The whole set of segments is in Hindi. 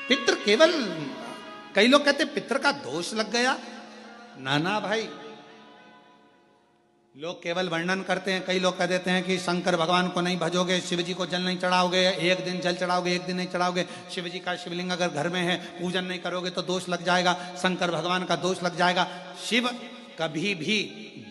पितृ केवल, कई लोग कहते पितृ का दोष लग गया। ना ना भाई, लोग केवल वर्णन करते हैं। कई लोग कह देते हैं कि शंकर भगवान को नहीं भजोगे, शिव जी को जल नहीं चढ़ाओगे, एक दिन जल चढ़ाओगे एक दिन नहीं चढ़ाओगे, शिव जी का शिवलिंग अगर घर में है पूजन नहीं करोगे तो दोष लग जाएगा, शंकर भगवान का दोष लग जाएगा। शिव कभी भी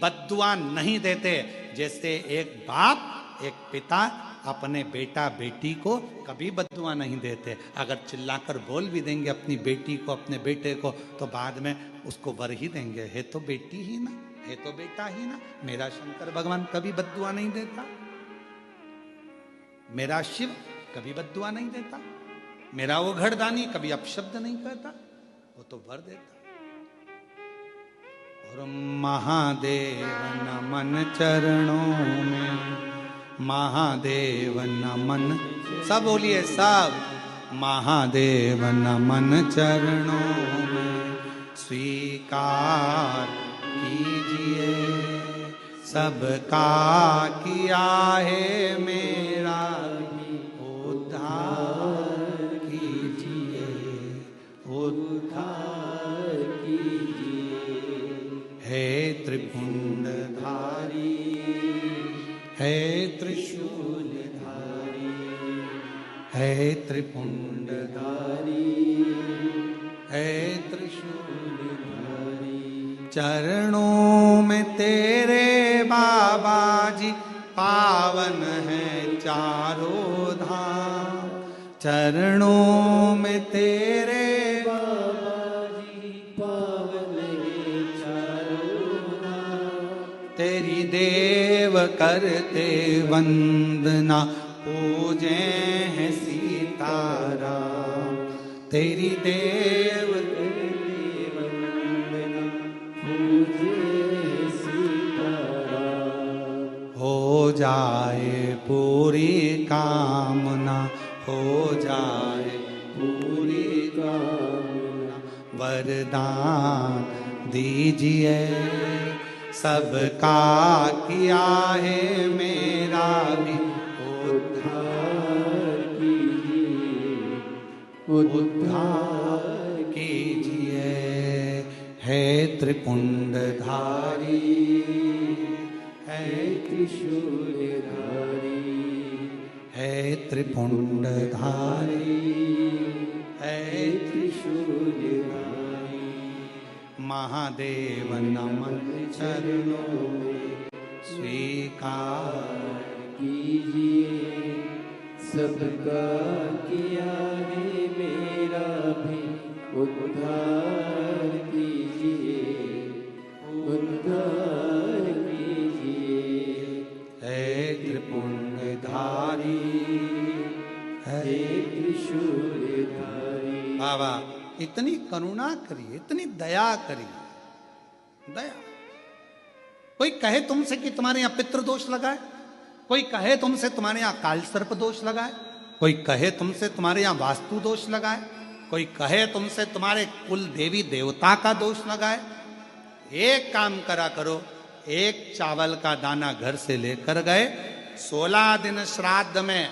बद्दुआ नहीं देते। जैसे एक बाप एक पिता अपने बेटा बेटी को कभी बद्दुआ नहीं देते। अगर चिल्लाकर बोल भी देंगे अपनी बेटी को अपने बेटे को तो बाद में उसको वर ही देंगे, है तो बेटी ही ना, है तो बेटा ही ना। मेरा शंकर भगवान कभी बद्दुआ नहीं देता, मेरा शिव कभी बद्दुआ नहीं देता, मेरा वो घड़दानी कभी अपशब्द नहीं कहता, वो तो वर देता। और महादेव नमन चरणों में, महादेव नमन, सब बोलिए सब, महादेव नमन चरणों में स्वीकार कीजिए, सबका किया है मेरा उद्धार कीजिए, उद्धार कीजिए। है त्रिपुंडधारी, है त्रिशूलधारी, है त्रिपुंडधारी, है त्रिशूलधारी। चरणों में तेरे बाबा जी पावन है चारों धाम, चरणों में तेरे बाबा जी पावन है चारों धाम। तेरी देव करते वंदना पूजे हैं सीताराम, तेरी देव करते वंदना पूजे सीताराम। हो जाए पूरी कामना, हो जाए पूरी कामना, वरदान दीजिए, सबका किया है मेरा भी उद्धार कीजिए, उद्धार कीजिए। है त्रिपुंडधारी, है त्रिशूलधारी, है त्रिपुंडधारी, है त्रिशूलधारी। महादेव नमन चरणों में स्वीकार कीजिए, सबका किया है मेरा भी उद्धार कीजिए, उद्धार कीजिए। है त्रिपुंडधारी, है त्रिशूलधारी। बाबा इतनी करुणा करिए, इतनी दया करिए, दया। कोई कहे तुमसे कि तुम्हारे यहाँ पितृदोष लगा है, कोई कहे तुमसे तुम्हारे यहाँ काल सर्प दोष लगा है, कोई कहे तुमसे तुम्हारे यहाँ वास्तु दोष लगा है, कोई कहे तुमसे तुम्हारे कुल देवी देवता का दोष लगा है। एक काम करा करो, एक चावल का दाना घर से लेकर गए, 16 दिन श्राद्ध में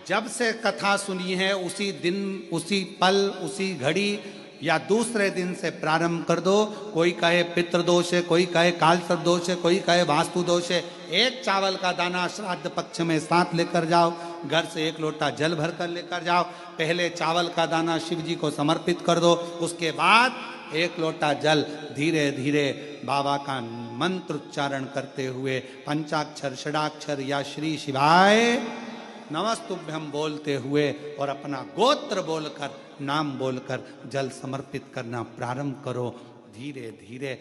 जब से कथा सुनी है उसी दिन, उसी पल, उसी घड़ी या दूसरे दिन से प्रारंभ कर दो। कोई कहे पितृदोष है, कोई कहे कालसर्प दोष है, कोई कहे वास्तु दोष है। एक चावल का दाना श्राद्ध पक्ष में साथ लेकर जाओ, घर से एक लोटा जल भर कर लेकर जाओ। पहले चावल का दाना शिव जी को समर्पित कर दो, उसके बाद एक लोटा जल धीरे धीरे बाबा का मंत्र उच्चारण करते हुए पंचाक्षर षडाक्षर या श्री शिवाय नमस्तुभ्यम बोलते हुए और अपना गोत्र बोलकर, नाम बोलकर जल समर्पित करना प्रारंभ करो। धीरे धीरे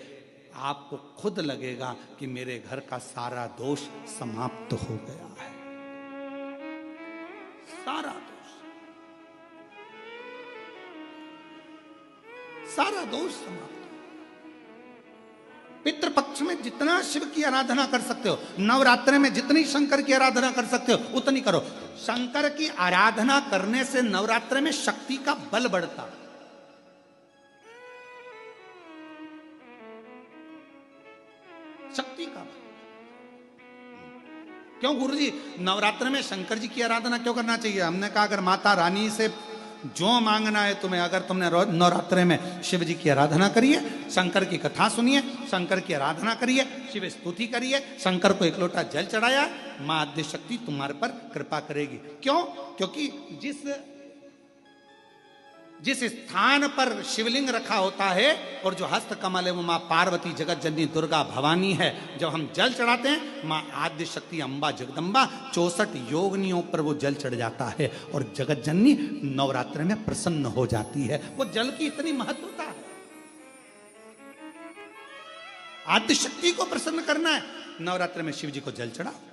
आपको खुद लगेगा कि मेरे घर का सारा दोष समाप्त हो गया है, सारा दोष, सारा दोष समाप्त। पितृपक्ष में जितना शिव की आराधना कर सकते हो, नवरात्रि में जितनी शंकर की आराधना कर सकते हो उतनी करो। शंकर की आराधना करने से नवरात्रि में शक्ति का बल बढ़ता। शक्ति का बल। क्यों गुरुजी नवरात्र में शंकर जी की आराधना क्यों करना चाहिए? हमने कहा अगर माता रानी से जो मांगना है तुम्हें। अगर तुमने नवरात्रे में शिव जी की आराधना करिए, शंकर की कथा सुनिए, शंकर की आराधना करिए, शिव स्तुति करिए, शंकर को एक लोटा जल चढ़ाया, मां आद्य शक्ति तुम्हारे पर कृपा करेगी। क्यों? क्योंकि जिस स्थान पर शिवलिंग रखा होता है और जो हस्त कमल है वो मां पार्वती जगत जननी दुर्गा भवानी है। जब हम जल चढ़ाते हैं मां आद्य शक्ति अम्बा जगदम्बा 64 योगिनियों पर वो जल चढ़ जाता है और जगत जननी नवरात्र में प्रसन्न हो जाती है। वो जल की इतनी महत्वता है। आद्य शक्ति को प्रसन्न करना है, नवरात्र में शिव जी को जल चढ़ाओ।